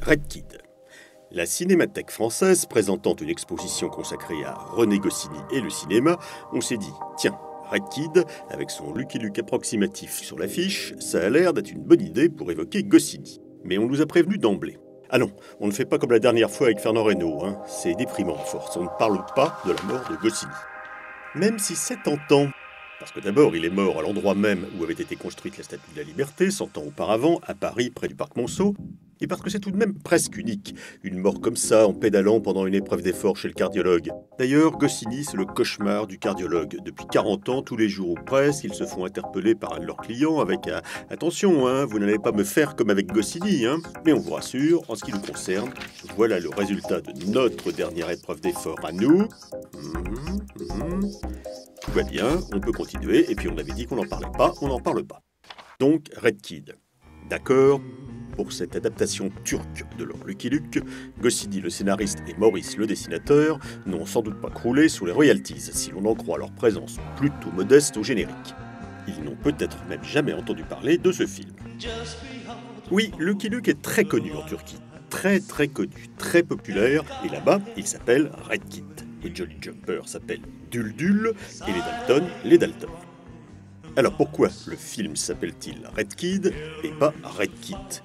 Red Kid. La Cinémathèque française présentant une exposition consacrée à René Goscinny et le cinéma, on s'est dit, tiens, Red Kid, avec son Lucky Luke approximatif sur l'affiche, ça a l'air d'être une bonne idée pour évoquer Goscinny. Mais on nous a prévenu d'emblée. Ah non, on ne fait pas comme la dernière fois avec Fernand Reynaud, hein. C'est déprimant à force, on ne parle pas de la mort de Goscinny. Même si c'est tentant, parce que d'abord il est mort à l'endroit même où avait été construite la Statue de la Liberté, 100 ans auparavant, à Paris, près du parc Monceau, et parce que c'est tout de même presque unique, une mort comme ça en pédalant pendant une épreuve d'effort chez le cardiologue. D'ailleurs, Goscinny, c'est le cauchemar du cardiologue. Depuis 40 ans, tous les jours ou presque, ils se font interpeller par un de leurs clients avec « Attention, hein, vous n'allez pas me faire comme avec Goscinny, hein !» Mais on vous rassure, en ce qui nous concerne, voilà le résultat de notre dernière épreuve d'effort à nous. Tout va bien, on peut continuer, et puis on avait dit qu'on n'en parlait pas, on n'en parle pas. Donc, Red Kid. D'accord ? Pour cette adaptation turque de leur Lucky Luke, Goscinny le scénariste et Maurice le dessinateur n'ont sans doute pas croulé sous les royalties, si l'on en croit leur présence plutôt modeste au générique. Ils n'ont peut-être même jamais entendu parler de ce film. Oui, Lucky Luke est très connu en Turquie, très connu, très populaire, et là-bas, il s'appelle Red Kid. Et Jolly Jumper s'appelle Duldul, et les Dalton, les Dalton. Alors pourquoi le film s'appelle-t-il Red Kid et pas Red Kit ?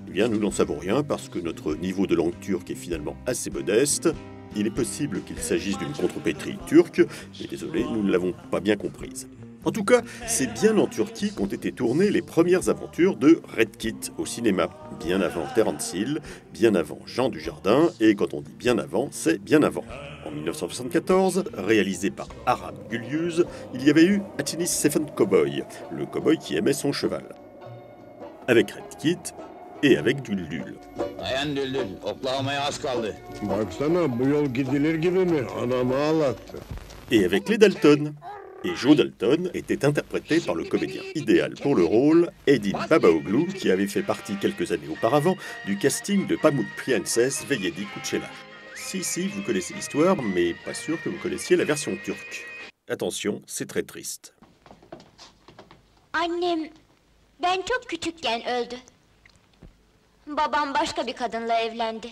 Eh bien, nous n'en savons rien parce que notre niveau de langue turque est finalement assez modeste. Il est possible qu'il s'agisse d'une contrepétrie turque, mais désolé, nous ne l'avons pas bien comprise. En tout cas, c'est bien en Turquie qu'ont été tournées les premières aventures de Red Kit au cinéma, bien avant Terence Hill, bien avant Jean Dujardin, et quand on dit bien avant, c'est bien avant. En 1974, réalisé par Aram Gülyüz, il y avait eu Attini Seven Cowboy, le cowboy qui aimait son cheval. Avec Red Kit et avec Duldul. Dayan Düldül, Oklahoma'ya az kaldı. Baksana bu yol gidilir gibi mi? Anamı ağlattı. Et avec les Dalton. Et Joe Dalton était interprété par le comédien idéal pour le rôle, Edin Babaoğlu, qui avait fait partie quelques années auparavant du casting de Pamuk Prenses ve Yedi Kuşçeler. Si, vous connaissez l'histoire, mais pas sûr que vous connaissiez la version turque. Attention, c'est très triste. Annem, ben çok küçükken öldü. Babam başka bir kadınla evlendi.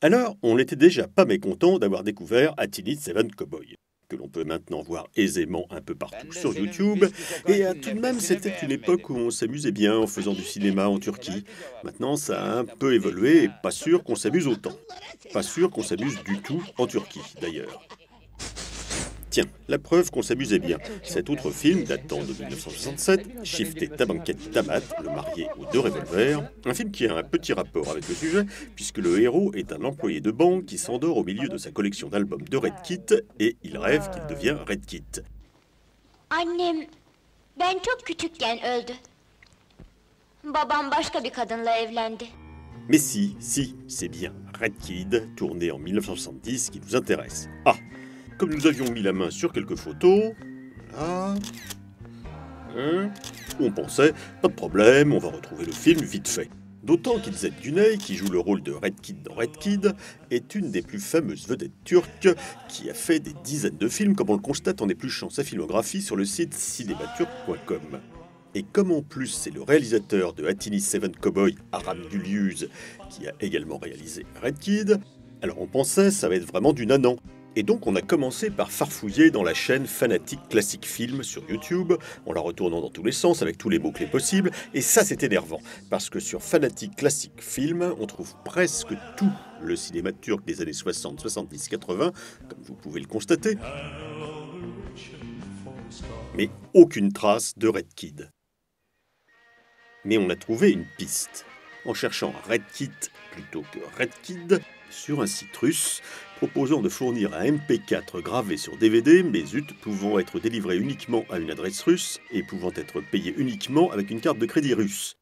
Alors, on n'était déjà pas mécontent d'avoir découvert Attini Seven Cowboy, que l'on peut maintenant voir aisément un peu partout sur YouTube, et tout de même c'était une époque où on s'amusait bien en faisant du cinéma en Turquie. Maintenant ça a un peu évolué, et pas sûr qu'on s'amuse autant. Pas sûr qu'on s'amuse du tout en Turquie d'ailleurs. Tiens, la preuve qu'on s'amusait bien. Cet autre film, datant de 1967, Shifte Tabanket Tamat, le marié aux deux revolvers, un film qui a un petit rapport avec le sujet, puisque le héros est un employé de banque qui s'endort au milieu de sa collection d'albums de Red Kit, et il rêve qu'il devient Red Kit. Annem, ben çok küçükken öldü. Babam başka bir kadınla evlendi. Mais si, c'est bien Red Kid, tourné en 1970, qui nous intéresse. Ah, comme nous avions mis la main sur quelques photos, là, on pensait, pas de problème, on va retrouver le film vite fait. D'autant qu'Izzet Güney, qui joue le rôle de Red Kid dans Red Kid, est une des plus fameuses vedettes turques, qui a fait des dizaines de films, comme on le constate en épluchant sa filmographie sur le site cinématurque.com. Et comme en plus c'est le réalisateur de Attini Seven Cowboy, Aram Gülyüz, qui a également réalisé Red Kid, alors on pensait ça va être vraiment du nanan. Et donc on a commencé par farfouiller dans la chaîne Fanatic Classic Film sur YouTube, en la retournant dans tous les sens avec tous les mots-clés possibles, et ça c'est énervant, parce que sur Fanatic Classic Film, on trouve presque tout le cinéma turc des années 60, 70, 80, comme vous pouvez le constater, mais aucune trace de Red Kid. Mais on a trouvé une piste, en cherchant Red Kit plutôt que Red Kid, sur un site russe, proposant de fournir un MP4 gravé sur DVD, mais pouvant être délivré uniquement à une adresse russe et pouvant être payé uniquement avec une carte de crédit russe.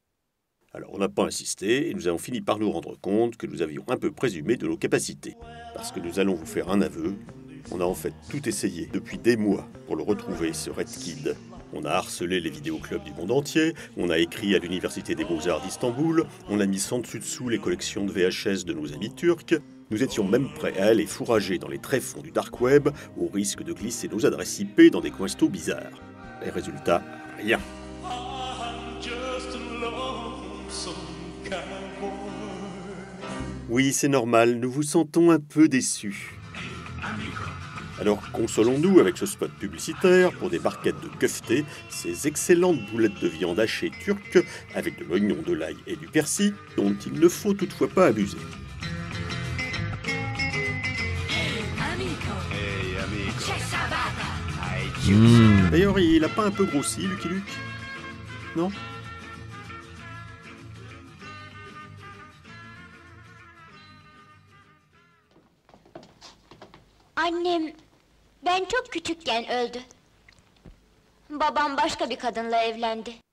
Alors on n'a pas insisté et nous avons fini par nous rendre compte que nous avions un peu présumé de nos capacités. Parce que nous allons vous faire un aveu, on a en fait tout essayé depuis des mois pour le retrouver, ce Red Kid. On a harcelé les vidéoclubs du monde entier, on a écrit à l'Université des Beaux-Arts d'Istanbul, on a mis sans dessus dessous les collections de VHS de nos amis turcs, nous étions même prêts à aller fourrager dans les tréfonds du dark web au risque de glisser nos adresses IP dans des coinstos bizarres. Les résultats, rien. Oui, c'est normal, nous vous sentons un peu déçus. Alors consolons-nous avec ce spot publicitaire pour des barquettes de kefté, ces excellentes boulettes de viande hachée turque avec de l'oignon, de l'ail et du persil, dont il ne faut toutefois pas abuser. D'ailleurs, il a pas un peu grossi, Lucky Luke? Non? Annem, ben çok küçükken öldü. Babam başka bir kadınla evlendi.